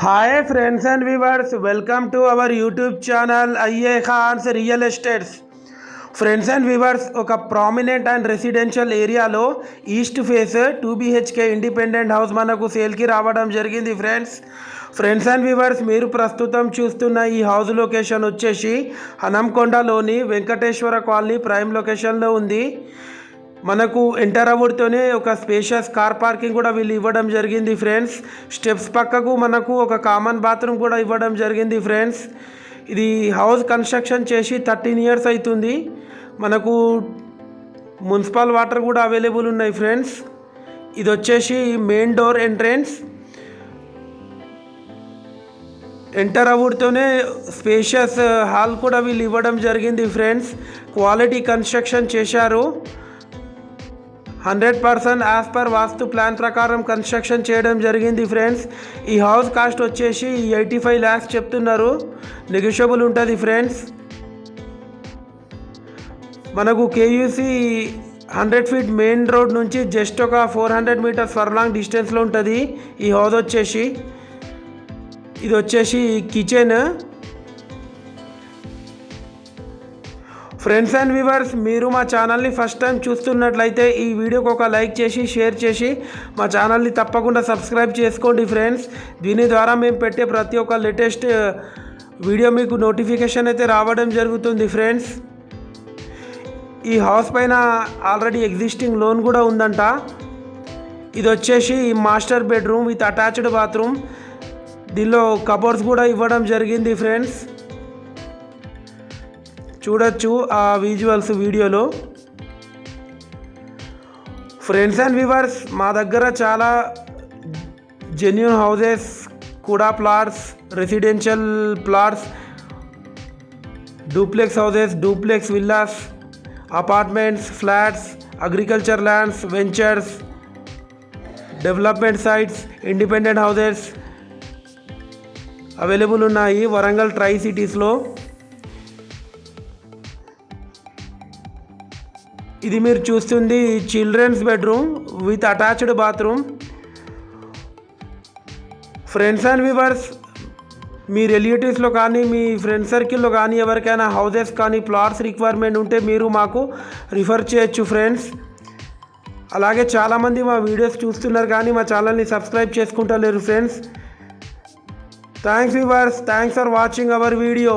Hi friends and viewers, welcome to our YouTube channel IA Khans Real Estates. Friends and viewers, ఒక prominent and residential ఏరియాలో east face 2 BHK independent house మనకు సేల్కి రావడం జరిగింది. Friends and viewers, మీరు ప్రస్తుతం చూస్తున్న ఈ హౌస్ లొకేషన్ వచ్చేసి హనంకొండలోని వెంకటేశ్వర కాలనీ ప్రైమ్ లొకేషన్లో ఉంది. మనకు ఎంటర్ అవ్వడంతోనే ఒక స్పేషియస్ కార్ పార్కింగ్ కూడా వీళ్ళు ఇవ్వడం జరిగింది. ఫ్రెండ్స్, స్టెప్స్ పక్కకు మనకు ఒక కామన్ బాత్రూమ్ కూడా ఇవ్వడం జరిగింది. ఫ్రెండ్స్, ఇది హౌస్ కన్స్ట్రక్షన్ చేసి 13 years అవుతుంది. మనకు మున్సిపల్ వాటర్ కూడా అవైలబుల్ ఉన్నాయి. ఫ్రెండ్స్, ఇది వచ్చేసి మెయిన్ డోర్ ఎంట్రెన్స్. ఎంటర్ అవ్వడంతోనే స్పేషియస్ హాల్ కూడా వీళ్ళు ఇవ్వడం జరిగింది. ఫ్రెండ్స్, క్వాలిటీ కన్స్ట్రక్షన్ చేశారు. 100% యాజ్ పర్ వాస్తు ప్లాన్ ప్రకారం కన్స్ట్రక్షన్ చేయడం జరిగింది. ఫ్రెండ్స్, ఈ హౌస్ కాస్ట్ వచ్చేసి 85 lakhs చెప్తున్నారు. నెగోషియబుల్ ఉంటుంది. ఫ్రెండ్స్, మనకు KUC 100 feet మెయిన్ రోడ్ నుంచి జస్ట్ ఒక 400 meters ఫర్లాంగ్ డిస్టెన్స్లో ఉంటుంది ఈ హౌస్ వచ్చేసి. ఇది వచ్చేసి కిచెన్. ఫ్రెండ్స్ అండ్ వ్యూవర్స్, మీరు మా ఛానల్ని ఫస్ట్ టైం చూస్తున్నట్లయితే ఈ వీడియోకి ఒక లైక్ చేసి షేర్ చేసి మా ఛానల్ని తప్పకుండా సబ్స్క్రైబ్ చేసుకోండి. ఫ్రెండ్స్, దీని ద్వారా మేము పెట్టే ప్రతి ఒక్క లేటెస్ట్ వీడియో మీకు నోటిఫికేషన్ అయితే రావడం జరుగుతుంది. ఫ్రెండ్స్, ఈ హౌస్ పైన ఆల్రెడీ ఎగ్జిస్టింగ్ లోన్ కూడా ఉందంట. ఇది వచ్చేసి master bedroom with attached bathroom. దీనిలో కబోర్డ్స్ కూడా ఇవ్వడం జరిగింది. ఫ్రెండ్స్, చూడొచ్చు ఆ విజువల్స్ వీడియోలో. ఫ్రెండ్స్ అండ్ వ్యూవర్స్, మా దగ్గర చాలా జెన్యూన్ హౌసెస్, కూడా plots, residential plots, duplex houses, duplex villas, apartments, flats, agriculture lands, ventures, development sites, independent houses available ఉన్నాయి వరంగల్ ట్రై సిటీస్లో. ఇది మీరు చూస్తుంది children's bedroom with attached bathroom. Friends and viewers, మీ రిలేటివ్స్లో కానీ మీ ఫ్రెండ్ సర్కిల్లో కానీ ఎవరికైనా హౌసెస్ కానీ ప్లాట్స్ రిక్వైర్మెంట్ ఉంటే మీరు మాకు రిఫర్ చేయొచ్చు. ఫ్రెండ్స్, అలాగే చాలామంది మా వీడియోస్ చూస్తున్నారు కానీ మా ఛానల్ని సబ్స్క్రైబ్ చేసుకుంటలేరు. Friends, thanks viewers, thanks for watching our video.